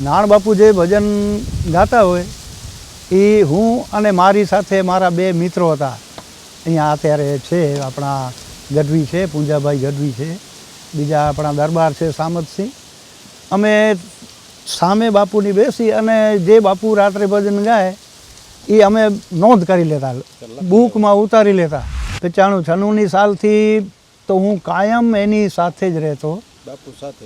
નાણ બાપુ જે ભજન ગાતા હોય એ હું અને મારી સાથે મારા બે મિત્રો હતા. અહીંયા અત્યારે છે આપણા ગઢવી છે, પૂંજાભાઈ ગઢવી છે, બીજા આપણા દરબાર છે સામતસિંહ. અમે સામે બાપુની બેસી અને જે બાપુ રાત્રે ભજન ગાય એ અમે નોંધ કરી લેતા, બુકમાં ઉતારી લેતા. 95-96ની સાલથી તો હું કાયમ એની સાથે જ રહેતો,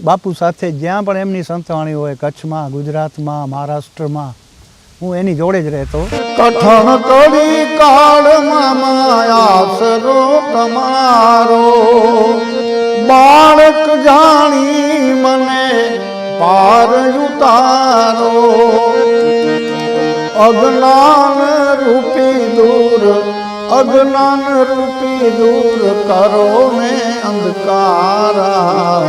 બાપુ સાથે જ્યાં પણ એમની સંતવાણી હોય, કચ્છમાં, ગુજરાતમાં, મહારાષ્ટ્રમાં, હું એની જોડે જ રહેતો. કઠણ કડી કાળમાં માયાસરો તમારો, બાળક જાણી મને પાર ઉતારો, અજ્ઞાન રૂપી દૂર, અજ્ઞાન રૂપી દૂર કરો ને અંધકારા,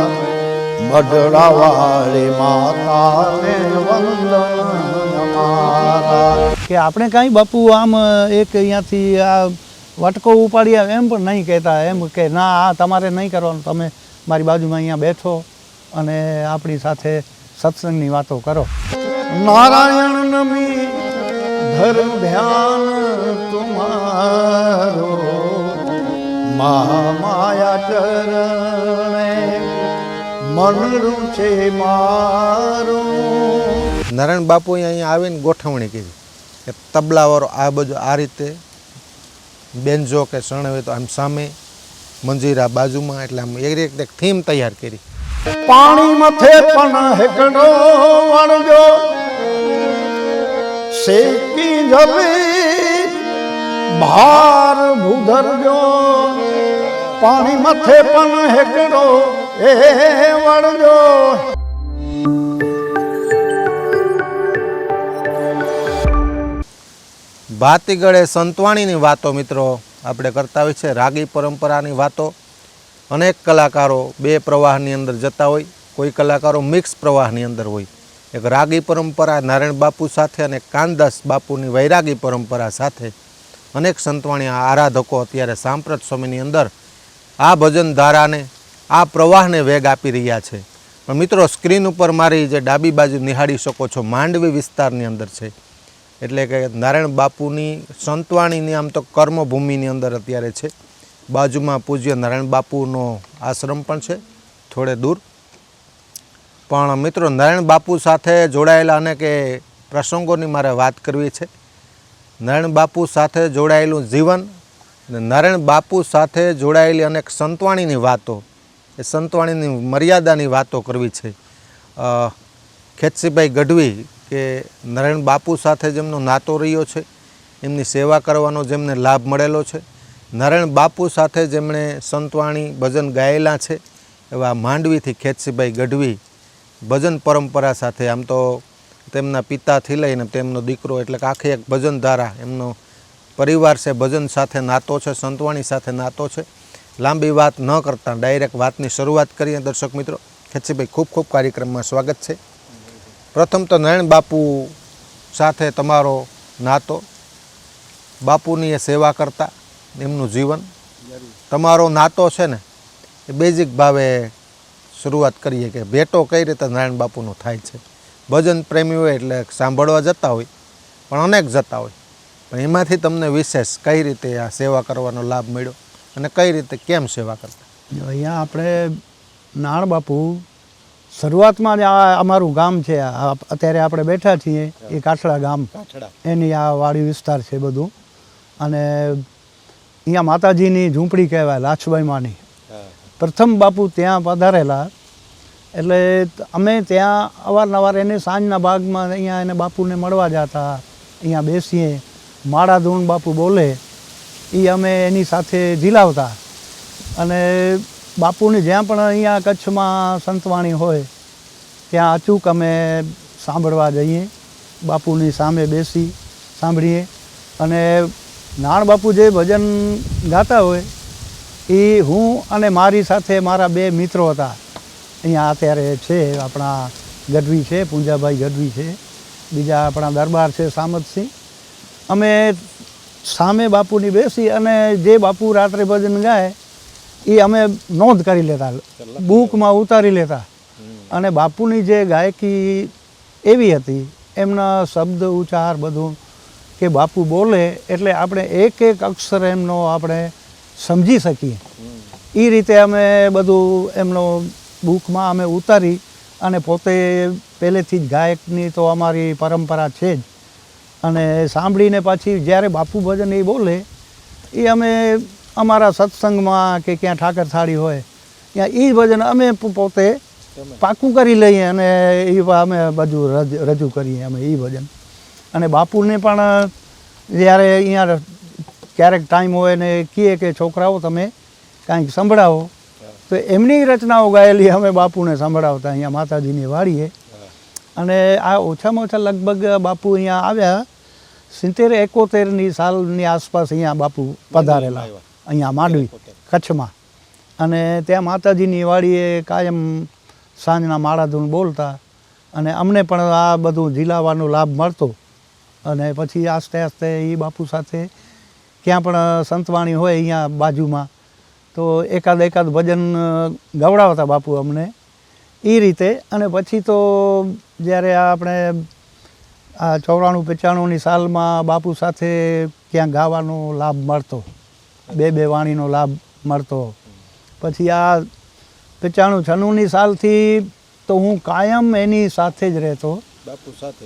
મઢડાવાળી માતાને વંદન અમારા. કે આપણે કાંઈ બાપુ આમ એક અહીંયાથી આ વટકો ઉપાડી આવે એમ પણ નહીં કહેતા, એમ કે ના આ તમારે નહીં કરવાનું, તમે મારી બાજુમાં અહીંયા બેઠો અને આપણી સાથે સત્સંગની વાતો કરો. નારાયણ નમી ધર્મ ધ્યાન તુમારો, માયા ચરણે મનરું છે મારું. નારાયણ બાપુએ અહીંયા આવીને ગોઠવણી કરી કે તબલાવાળો આ બાજુ આ રીતે, બેન્જો કે શરણાઈ તો આમ સામે, મંજીરા બાજુમાં, એટલે આમ એક થીમ તૈયાર કરી. પાણી મથે પણ હેકડો વળજો, શેકી જલી ભાર ભૂધરજો, પાણી મથે પણ હેકડો એ વળજો. ભાતીગળે સંતવાણીની વાતો મિત્રો આપણે કરતા હોય છે, રાગી પરંપરાની વાતો. અનેક કલાકારો બે પ્રવાહની અંદર જતા હોય, કોઈ કલાકારો મિક્સ પ્રવાહની અંદર હોય. એક રાગી પરંપરા નારાયણ બાપુ સાથે અને કાનદાસ બાપુની વૈરાગી પરંપરા સાથે અનેક સંતવાણી આરાધકો અત્યારે સાંપ્રત સ્વામીની અંદર આ ભજન ધારાને, આ પ્રવાહને વેગ આપી રહ્યા છે. પણ મિત્રો સ્ક્રીન ઉપર મારી જે ડાબી બાજુ નિહાળી શકો છો, માંડવી વિસ્તારની અંદર છે, એટલે કે નારાયણ બાપુની સંતવાણીની આમ તો કર્મભૂમિની અંદર અત્યારે છે. બાજુમાં પૂજ્ય નારાયણ બાપુનો આશ્રમ પણ છે થોડે દૂર. પણ મિત્રો નારાયણ બાપુ સાથે જોડાયેલા અનેક પ્રસંગોની મારે વાત કરવી છે. નારાયણ બાપુ સાથે જોડાયેલું જીવન, નારાયણ બાપુ સાથે જોડાયેલી અનેક સંતવાણીની વાતો, એ સંતવાણીની મર્યાદાની વાતો કરવી છે. ખેતસીભાઈ ગઢવી કે નારાયણ બાપુ સાથે જેમનો નાતો રહ્યો છે, એમની સેવા કરવાનો જેમને લાભ મળેલો છે, નારાયણ બાપુ સાથે જેમણે સંતવાણી ભજન ગાયેલા છે, એવા માંડવીથી ખેતસીભાઈ ગઢવી ભજન પરંપરા સાથે, આમ તો તેમના પિતાથી લઈને તેમનો દીકરો, એટલે કે આખી એક ભજન ધારા, એમનો પરિવાર છે, ભજન સાથે નાતો છે, સંતવાણી સાથે નાતો છે. લાંબી વાત ન કરતાં ડાયરેક્ટ વાતની શરૂઆત કરીએ. દર્શક મિત્રો, ખેતસીભાઈ ખૂબ ખૂબ કાર્યક્રમમાં સ્વાગત છે. પ્રથમ તો નારાયણ બાપુ સાથે તમારો નાતો, બાપુની એ સેવા કરતા એમનું જીવન, તમારો નાતો છે ને એ બેઝિક ભાવે શરૂઆત કરીએ કે ભેટો કઈ રીતે નારાયણ બાપુનો થાય છે. ભજન પ્રેમી હોય એટલે સાંભળવા જતા હોય, પણ અનેક જતા હોય, પણ એમાંથી તમને વિશેષ કઈ રીતે આ સેવા કરવાનો લાભ મળ્યો અને કઈ રીતે કેમ સેવા કરતા? અહીંયા આપણે નાણ બાપુ શરૂઆતમાં જ આ અમારું ગામ છે, અત્યારે આપણે બેઠા છીએ એ કાઠડા ગામ, એની આ વાડી વિસ્તાર છે બધું. અને અહીંયા માતાજીની ઝૂંપડી કહેવાય, લાછબાઈ માની. પ્રથમ બાપુ ત્યાં પધારેલા, એટલે અમે ત્યાં અવારનવાર એને સાંજના ભાગમાં અહીંયા એને બાપુને મળવા જતા, અહીંયા બેસીએ, માળા ધૂણ બાપુ બોલે એ અમે એની સાથે ઝીલાવતા. અને બાપુની જ્યાં પણ અહીંયા કચ્છમાં સંતવાણી હોય ત્યાં અચૂક અમે સાંભળવા જઈએ, બાપુની સામે બેસી સાંભળીએ. અને નાણ બાપુ જે ભજન ગાતા હોય એ હું અને મારી સાથે મારા બે મિત્રો હતા. અહીંયા અત્યારે છે આપણા ગઢવી છે, પૂંજાભાઈ ગઢવી છે, બીજા આપણા દરબાર છે સામતસિંહ. અમે સામે બાપુની બેસી અને જે બાપુ રાત્રે ભજન ગાય એ અમે નોંધ કરી લેતા, બુકમાં ઉતારી લેતા. અને બાપુની જે ગાયકી એવી હતી. એમના શબ્દ ઉચ્ચાર બધું કે બાપુ બોલે એટલે આપણે એક એક અક્ષર એમનો આપણે સમજી શકીએ. એ રીતે અમે બધું એમનો બુકમાં અમે ઉતારી અને પોતે પહેલેથી જ ગાયકની તો અમારી પરંપરા છે જ. અને સાંભળીને પાછી જ્યારે બાપુ ભજન એ બોલે એ અમે અમારા સત્સંગમાં કે ક્યાં ઠાકર થાળી હોય ત્યાં એ ભજન અમે પોતે પાકું કરી લઈએ અને એ અમે બધું રજૂ કરીએ અમે એ ભજન. અને બાપુને પણ જ્યારે અહીંયા ક્યારેક ટાઈમ હોય ને કહે કે છોકરાઓ તમે કાંઈક સંભળાવો તો એમની રચનાઓ ગાયેલી અમે બાપુને સંભળાવતા અહીંયા માતાજીની વાડીએ. અને આ ઓછામાં ઓછા લગભગ બાપુ અહીંયા આવ્યા 70-71 સાલની આસપાસ અહીંયા બાપુ પધારેલા અહીંયા માંડવી કચ્છમાં. અને ત્યાં માતાજીની વાડીએ કાયમ સાંજના માળાધૂન બોલતા અને અમને પણ આ બધું ઝીલાવાનો લાભ મળતો. અને પછી આસ્તે આસ્તે એ બાપુ સાથે ક્યાં પણ સંતવાણી હોય અહીંયા બાજુમાં તો એકાદ ભજન ગવડાવતા બાપુ અમને એ રીતે. અને પછી તો જ્યારે આપણે આ 94-95 સાલમાં બાપુ સાથે ક્યાં ગાવાનો લાભ મળતો, બે વાણીનો લાભ મળતો. પછી આ 95-96 સાલથી તો હું કાયમ એની સાથે જ રહેતો.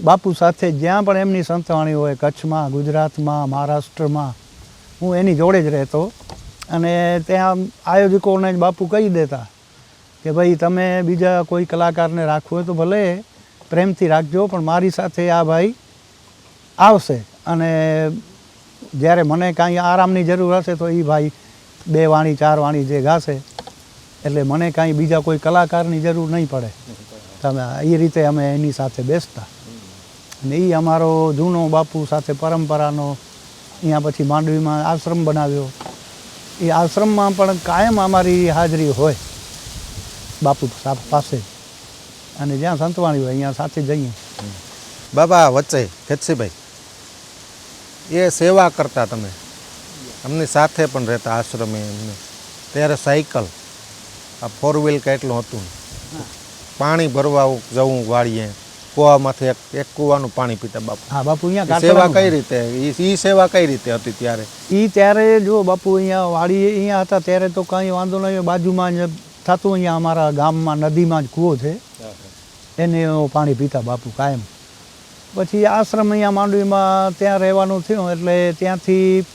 બાપુ સાથે જ્યાં પણ એમની સંતવાણી હોય કચ્છમાં, ગુજરાતમાં, મહારાષ્ટ્રમાં હું એની જોડે જ રહેતો. અને ત્યાં આયોજકોને જ બાપુ કહી દેતા કે ભાઈ તમે બીજા કોઈ કલાકારને રાખવું હોય તો ભલે પ્રેમથી રાખજો પણ મારી સાથે આ ભાઈ આવશે. અને જ્યારે મને કાંઈ આરામની જરૂર હશે તો એ ભાઈ 2 વાણી 4 વાણી જે ગાશે એટલે મને કાંઈ બીજા કોઈ કલાકારની જરૂર નહીં પડે. તમે એ રીતે અમે એની સાથે બેસતા. અને એ અમારો જૂનો બાપુ સાથે પરંપરાનો અહીંયા પછી માંડવીમાં આશ્રમ બનાવ્યો. એ આશ્રમમાં પણ કાયમ અમારી હાજરી હોય બાપુ પાસે. અને જ્યાં સંતવાણી હોય અહીંયા સાથે જઈએ. બાબા વચ્ચે ખેતસીભાઈ એ સેવા કરતા તમે અમની સાથે પણ રહેતા આશ્રમે એમને ત્યારે સાયકલ આ 4 વ્હીલ કે એટલું હતું. પાણી ભરવા જવું વાળીએ કૂવામાંથી એક કૂવાનું પાણી પીતા બાપુ. હા બાપુ અહીંયા સેવા કઈ રીતે ઈ સેવા કઈ રીતે હતી ત્યારે? ત્યારે જો બાપુ અહીંયા વાડીએ અહીંયા હતા ત્યારે તો કાંઈ વાંધો નહીં. બાજુમાં જ થતું અહીંયા અમારા ગામમાં નદીમાં જ કૂવો છે એને પાણી પીતા બાપુ કાયમ. પછી આશ્રમ અહીંયા માંડવીમાં ત્યાં રહેવાનું થયું એટલે ત્યાંથી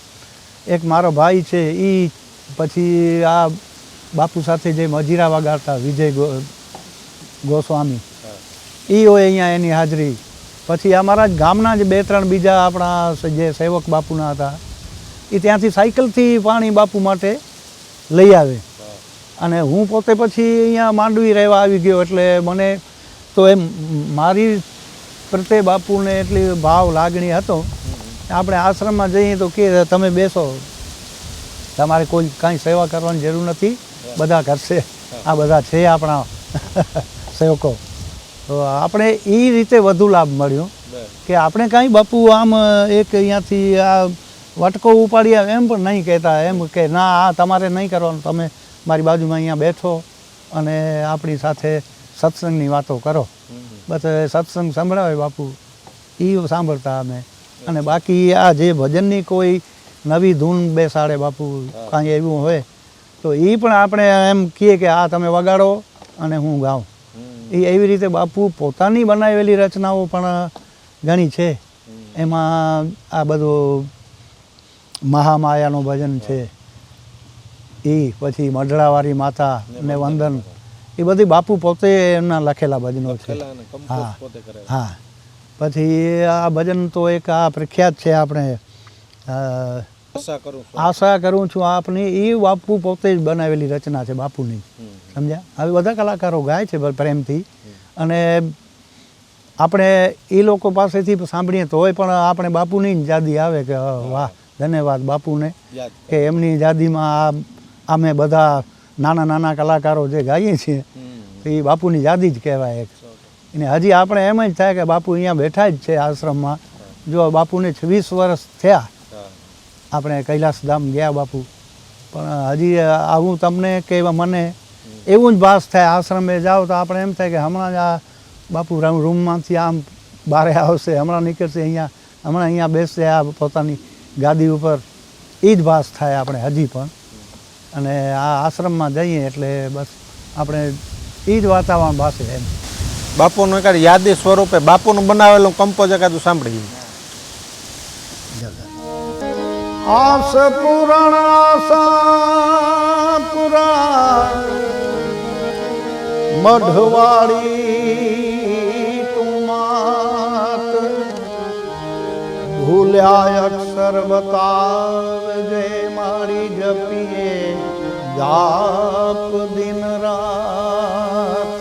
એક મારો ભાઈ છે એ પછી આ બાપુ સાથે જે મજીરા વગાડતા વિજય ગોસ્વામી એ હોય અહીંયા એની હાજરી. પછી અમારા જ ગામના જ 2-3 બીજા આપણા જે સેવક બાપુના હતા એ ત્યાંથી સાયકલથી પાણી બાપુ માટે લઈ આવે. અને હું પોતે પછી અહીંયા માંડવી રહેવા આવી ગયો એટલે મને તો એમ મારી પ્રત્યે બાપુને એટલી ભાવ લાગણી હતો. આપણે આશ્રમમાં જઈએ તો કે તમે બેસો, તમારે કોઈ કાંઈ સેવા કરવાની જરૂર નથી, બધા કરશે, આ બધા છે આપણા સેવકો. તો આપણે એ રીતે વધુ લાભ મળ્યો કે આપણે કાંઈ બાપુ આમ એક અહીંયાથી આ વટકો ઉપાડી આવે એમ પણ નહીં કહેતા. એમ કે ના આ તમારે નહીં કરવાનું, તમે મારી બાજુમાં અહીંયા બેઠો અને આપણી સાથે સત્સંગની વાતો કરો. બસ સત્સંગ સંભળાવે બાપુ એ સાંભળતા અમે. અને બાકી આ જે ભજનની કોઈ નવી ધૂન બેસાડે બાપુ કાંઈ એવું હોય તો એ પણ આપણે એમ કહીએ કે આ તમે વગાડો અને હું ગાઉં. એ એવી રીતે બાપુ પોતાની બનાવેલી રચનાઓ પણ ઘણી છે. એમાં આ બધું મહામાયાનું ભજન છે એ પછી મઢડાવાળી માતા ને વંદન એ બધી બાપુ પોતે એમના લખેલા ભજનો છે. હા હા. પછી આ ભજન તો એક આ પ્રખ્યાત છે આપણે આશા કરું છું આપની એ બાપુ પોતે જ બનાવેલી રચના છે બાપુની. સમજ્યા? હવે બધા કલાકારો ગાય છે પ્રેમથી અને આપણે એ લોકો પાસેથી સાંભળીએ તોય પણ આપણે બાપુની જ યાદી આવે કે વાહ ધન્યવાદ બાપુને કે એમની યાદીમાં અમે બધા નાના નાના કલાકારો જે ગાઈએ છીએ એ બાપુની યાદી જ કહેવાય. અને હજી આપણે એમ જ થાય કે બાપુ અહીંયા બેઠા જ છે આશ્રમમાં. જો બાપુને 26 વર્ષ થયા આપણે કૈલાસધામ ગયા બાપુ, પણ હજી આવું તમને કે મને એવું જ ભાસ થાય આશ્રમે જાઓ તો આપણે એમ થાય કે હમણાં જ આ બાપુ રૂમમાંથી આમ બહાર આવશે, હમણાં નીકળશે, અહીંયા બેસશે આ પોતાની ગાદી ઉપર. એ જ ભાસ થાય આપણે હજી પણ. અને આ આશ્રમમાં જઈએ એટલે બસ આપણે એ જ વાતાવરણ ભાસે એમ. બાપુનું એકાદ યાદી સ્વરૂપે બાપુનું બનાવેલું કમ્પોઝ એકાદું સાંભળીએ. આસ પુરાણ આશા પુરાણ મઢવાળી તુમાત ભૂલ્યા અક્ષર બતાવજે મારી જપીએ જાપ દિન રાત.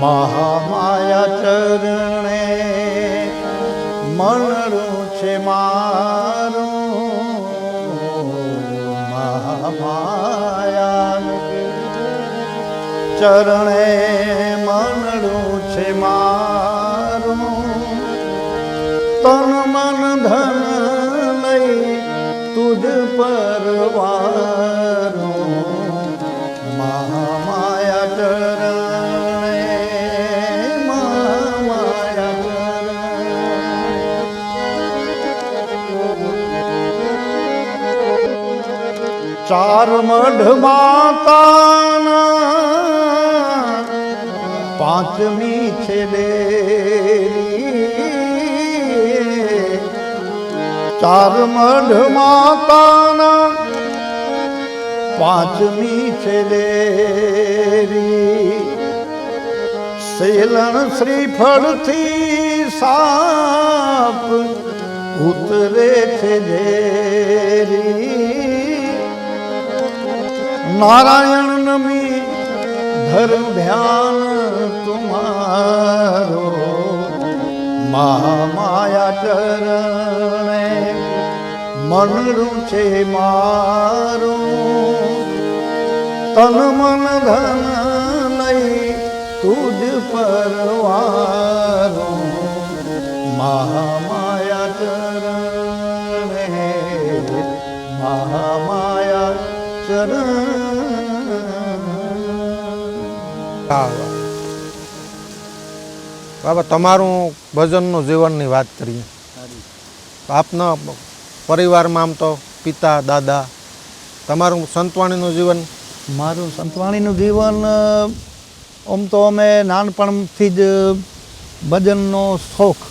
મહામાયા ચરણે મનરું છે મારું, મહામાયા ચરણે મનરું છે મારું. તન મન ધન લઈ તુજ પરવારું, મહામાયા ચરણે ચાર મઢ માતાના પાંચમી છે દેરી. ચાર મઢ માતાના પાંચમી છે દેરી. સેલણ શ્રીફળથી સાપ ઉતરે છે ઝેરી. નારાયણ નમી ધર્મ ધ્યાન તુમારો, મહામાયા ચરણે મનરું છે મારું. તન મન ધન લઈ તુજ પરવારું, મહામાયા ચરણે મહામાયા ચરણ. બાબા તમારું ભજનનું જીવનની વાત કરીએ. આપના પરિવારમાં આમ તો પિતા દાદા, તમારું સંતવાણીનું જીવન? મારું સંતવાણીનું જીવન આમ તો અમે નાનપણથી જ ભજનનો શોખ.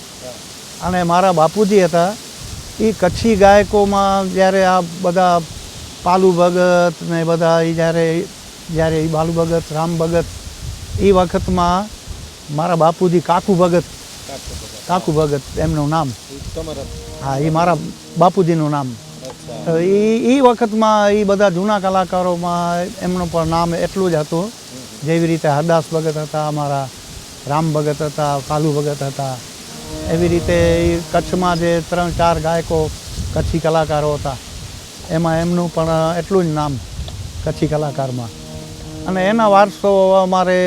અને મારા બાપુજી હતા એ કચ્છી ગાયકોમાં જ્યારે આ બધા પાલુ ભગત ને બધા એ જ્યારે એ બાલુ ભગત, રામ ભગત, એ વખતમાં મારા બાપુજી કાકુ ભગત એમનું નામ. હા, એ મારા બાપુજીનું નામ. એ વખતમાં એ બધા જૂના કલાકારોમાં એમનું પણ નામ એટલું જ હતું. જેવી રીતે હરદાસ ભગત હતા, અમારા રામ ભગત હતા, કાલુ ભગત હતા. એવી રીતે કચ્છમાં જે 3-4 ગાયકો કચ્છી કલાકારો હતા એમાં એમનું પણ એટલું જ નામ કચ્છી કલાકારમાં. અને એના વારસો અમારે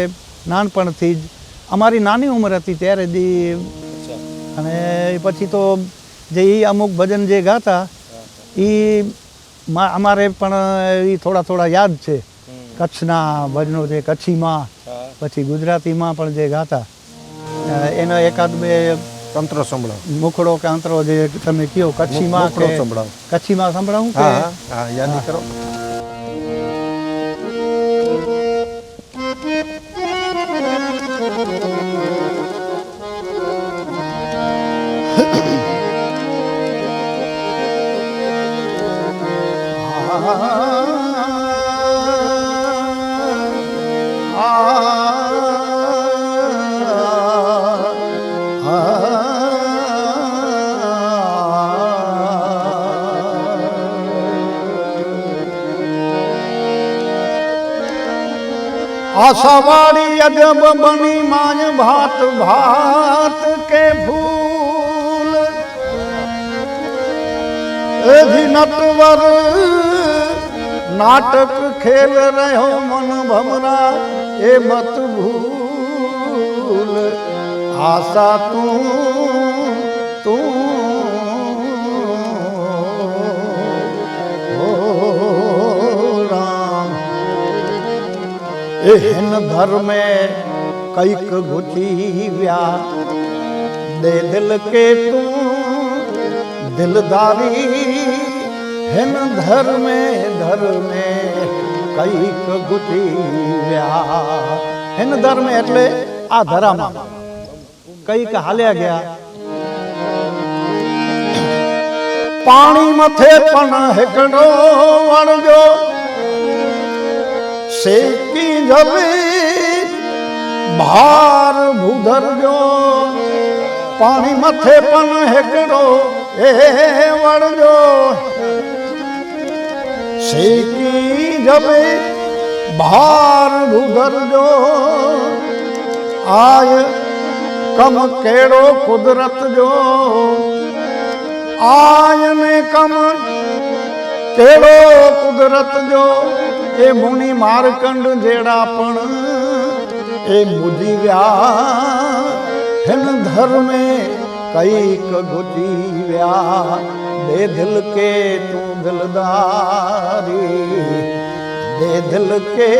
નાનપણથી જ, અમારી નાની ઉંમર હતી ત્યારે જ. અને પછી તો જે એ અમુક ભજન જે ગાતા એ અમારે પણ એ થોડા યાદ છે. કચ્છના ભજનો જે કચ્છીમાં, પછી ગુજરાતીમાં પણ જે ગાતા એનો એકાદ બે તંત્રો સંભળાવો. મુખડો કે અંતરો જે તમે કયો કચ્છીમાં કે કચ્છીમાં સંભળાવું કે? હા, યાદ કરો. આશાવાળી અજબ બની માય ભાત ભાત કે ફૂલ. એથી નટવર નાટક ખેલ રહ્યો મન ભમરા એ મત ભૂલ આશા તું રામ એ હેન ધર્મે કઈક ગુચીવ્યા દે દિલ કે તું દિલદારી હેન ધર્મે કઈક ગુચીવ્યા હેન ધર્મે એટલે આ ધરામાં કઈક હાલ્યા ગયા પાણી મથે પણ હેકડો વળજો શેકી જલી ભાર ભૂધરજો પાણી મથે પણ હેકડો એ વળજો શેકી જલે ભાર ભૂધરજો આય કમ કેડો કુદરત જો આય ને કમ કેડો કુદરત જો એ મુનિ માર્કંડ જેડા પણ એ મુજીવ્યા હેન ધર્મે કઈક ગુજીવ્યા દે દિલ કે તું દિલદારી દે દિલ કે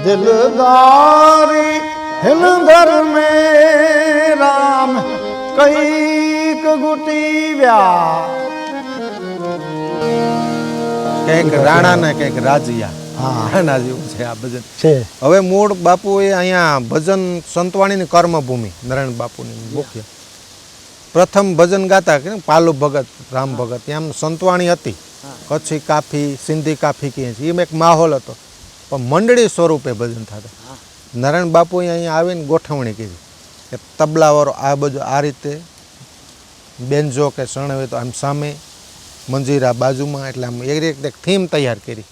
દિલદારી હેન ધર્મે રામ કઈક ગુટીવ્યા કંઈક રાણા ને કંઈક રાજિયા હા આના જેવું છે આ ભજન છે હવે મૂળ બાપુએ અહીંયા ભજન સંતવાણીની કર્મભૂમિ નારાયણ બાપુની મુખ્ય પ્રથમ ભજન ગાતા કે પાલુ ભગત રામ ભગત એમ સંતવાણી હતી કચ્છી કાફી સિંધી કાફી કહે છે એમ એક માહોલ હતો પણ મંડળી સ્વરૂપે ભજન થતા નારાયણ બાપુએ અહીંયા આવીને ગોઠવણી કરી કે તબલાવાળો આ બધું આ રીતે બેન્જો કે શરણાઈ તો આમ સામે મંજીરા બાજુમાં એટલે આમ એક થીમ તૈયાર કરી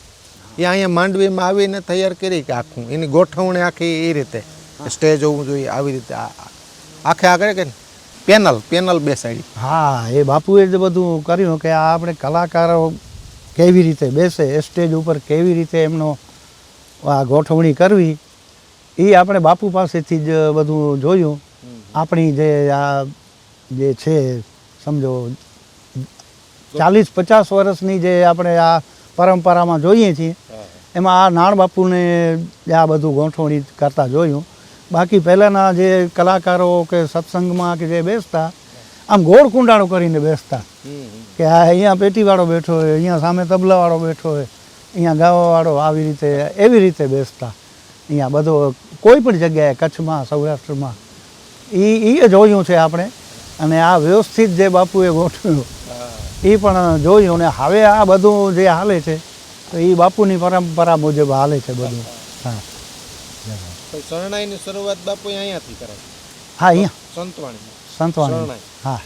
એ અહીંયા માંડવીમાં આવીને તૈયાર કરી કે આખું એની ગોઠવણી આખી એ રીતે સ્ટેજ હોવું જોઈએ આવી રીતે આખે આગળ કે પેનલ બેસાડી હા એ બાપુએ જ બધું કર્યું કે આ આપણે કલાકારો કેવી રીતે બેસે સ્ટેજ ઉપર કેવી રીતે એમનો આ ગોઠવણી કરવી એ આપણે બાપુ પાસેથી જ બધું જોયું આપણી જે આ જે છે સમજો 40-50 વર્ષની જે આપણે આ પરંપરામાં જોઈએ છીએ એમાં આ નાણ બાપુને આ બધું ગોઠવણી કરતા જોયું બાકી પહેલાંના જે કલાકારો કે સત્સંગમાં કે જે બેસતા આમ ગોળ કુંડાળો કરીને બેસતા કે આ અહીંયા પેટીવાળો બેઠો હોય અહીંયા સામે તબલાવાળો બેઠો હોય અહીંયા ગાવાવાળો આવી રીતે એવી રીતે બેસતા અહીંયા બધો કોઈ પણ જગ્યાએ કચ્છમાં સૌરાષ્ટ્રમાં એ જોયું છે આપણે અને આ વ્યવસ્થિત જે બાપુએ ગોઠવ્યું એ પણ જોયું ને હવે આ બધું જે હાલે છે તો એ બાપુની પરંપરા મુજબ હાલે છે બધું હા શરણાઈની શરૂઆત બાપુએ અહીંયાથી કરાવી હા અહીંયા સંતવાણી હા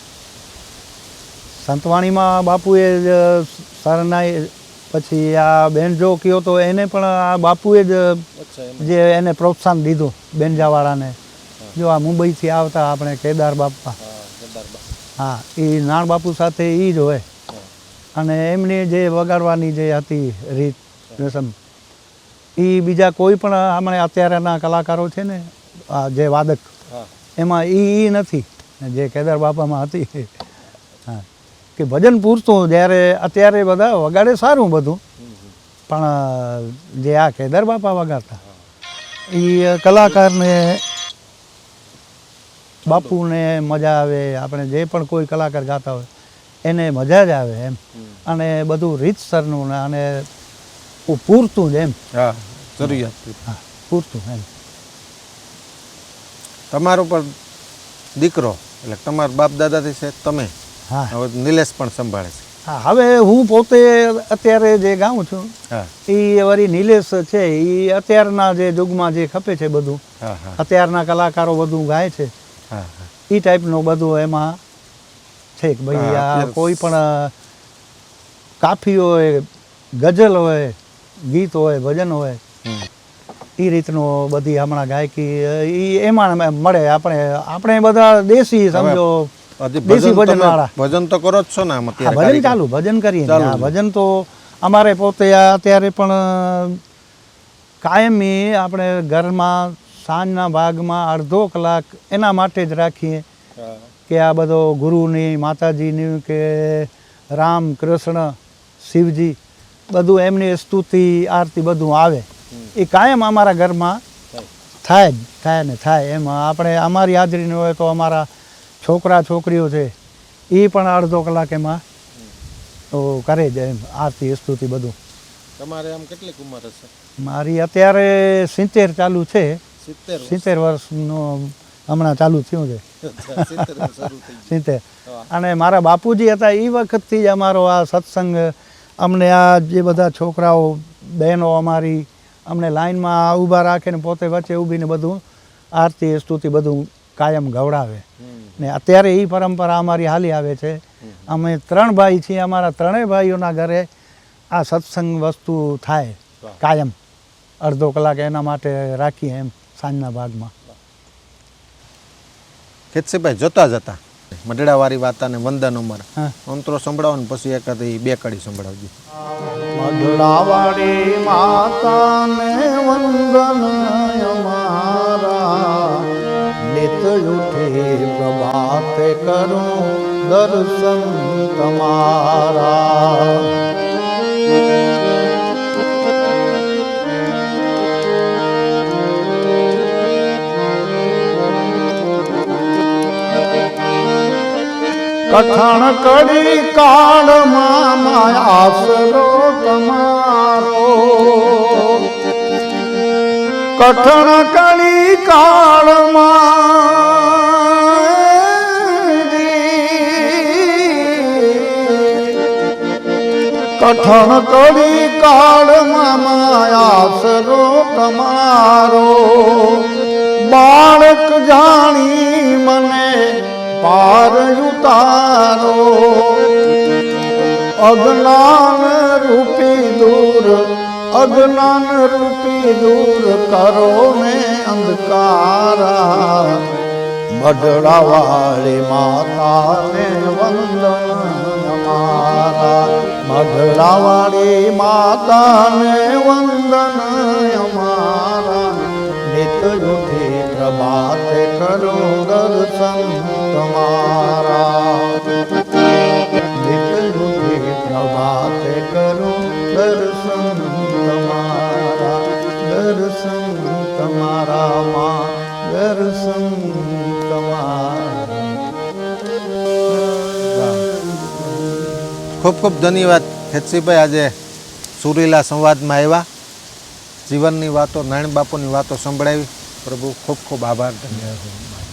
સંતવાણીમાં બાપુએ જ શરણાઈ પછી આ બેનજો કયો તો એને પણ આ બાપુએ જ જે એને પ્રોત્સાહન દીધું બેનજાવાળાને જો આ મુંબઈથી આવતા આપણે કેદાર બાપા હા એ નાણ બાપુ સાથે એ જ હોય અને એમની જે વગાડવાની જે હતી રીત રસમ એ બીજા કોઈ પણ આપણે અત્યારના કલાકારો છે ને આ જે વાદક એમાં એ નથી જે કેદાર બાપામાં હતી હા કે ભજન પૂરતું જ્યારે અત્યારે બધા વગાડે સારું બધું પણ જે આ કેદાર બાપા વગાડતા એ કલાકારને બાપુને મજા આવે આપણે જે પણ કોઈ કલાકાર ગાતા હોય એને મજા જ આવે એમ અને બધું રીતસરનું ને અને પૂરતું જ એમ હા જરૂરિયાત હા પૂરતું એમ તમારો પર દીકરો એટલે તમારા બાપ દાદાથી છે તમે હા હવે નિલેશ પણ સંભાળે છે હા હવે હું પોતે અત્યારે જે ગાઉં છું હા એ વળી નિલેશ છે એ અત્યારના જે યુગમાં જે ખપે છે બધું હા હા અત્યારના કલાકારો બધું ગાય છે હા હા એ ટાઈપનું બધું એમાં છે કે ભાઈ હા, આ અત્યારે કોઈ પણ કાફી હોય ગઝલ હોય ગીત હોય ભજન હોય એ રીતનું બધી હમણાં ગાયકી એ એમાં મળે આપણે બધા દેશી સમજો હજી દેશી ભજન ભજન વાળા ભજન તો કરો જ છો ને આમ હા અત્યારે ભજન કાર્યક્રમ? ચાલુ ભજન કરીએ ચાલુ હા છે. ભજન તો અમારે પોતે અત્યારે પણ કાયમી આપણે ઘરમાં સાંજના ભાગમાં અડધો કલાક એના માટે જ રાખીએ કે આ બધો ગુરુની માતાજીની કે રામ કૃષ્ણ શિવજી બધું એમની સ્તુતિ આરતી બધું આવે એ કાયમ અમારા ઘરમાં થાય ને થાય. એમાં આપણે અમારી હાજરી ન હોય તો અમારા છોકરા છોકરીઓ છે એ પણ અડધો કલાક એમાં તો કરે જ એમ આરતી સ્તુતિ બધું. તમારે આમ કેટલી ઉંમર હશે? મારી અત્યારે 70 ચાલુ છે. 70 વર્ષનો હમણાં ચાલુ થયું છે. 70. અને મારા બાપુજી હતા એ વખતથી જ અમારો આ સત્સંગ અમને આ જે બધા છોકરાઓ બહેનો અમારી અમને લાઈનમાં ઊભા રાખે ને પોતે વચ્ચે ઊભીને બધું આરતી સ્તુતિ બધું કાયમ ગવડાવે ને અત્યારે એ પરંપરા અમારી હાલી આવે છે. અમે 3 ભાઈ છીએ. અમારા 3 ભાઈઓના ઘરે આ સત્સંગ વસ્તુ થાય કાયમ. અડધો કલાક એના માટે રાખીએ એમ સાંજના ભાગમાં. કેતસીભાઈ જોતા જતા મઢડાવાળી વાતાને વંદન ઉંમર હા. અંતરો સંભળાવો ને પછી એકાદી 2 કડી સંભળાવજો. મઢડાવાળી માતાને વંદન અમારા નિત ઉઠે પ્રભાતે કરું દર્શન તમારા. કઠણ કડી કાળમાં માયાસરો તમારો. કઠણ કડી કાળમાં કઠણ કડી કાળમાં માયાસરો તમારો. બાળક જાણી મને પાર ઉતારો. અજ્ઞાન રૂપી દૂર અજ્ઞાન રૂપી દૂર કરો ને અંધકારા. મઢડાવાળી માતાને વંદન અમારા. મઢડાવાળી માતાને વંદન અમારા. નિત ઉઠી પ્રભાતે કરો દર્શન તમારા. નિત ઉઠી પ્રભાતે કરો દર્શન તમારા. દર્શન તમારા માં દર્શન તમારા. ખૂબ ખૂબ ધન્યવાદ કેતસીભાઈ. આજે સુરીલા સંવાદમાં આવ્યા, જીવનની વાતો નારાયણ બાપુની વાતો સંભળાવી. પ્રભુ ખૂબ ખૂબ આભાર. ધન્યવાદ.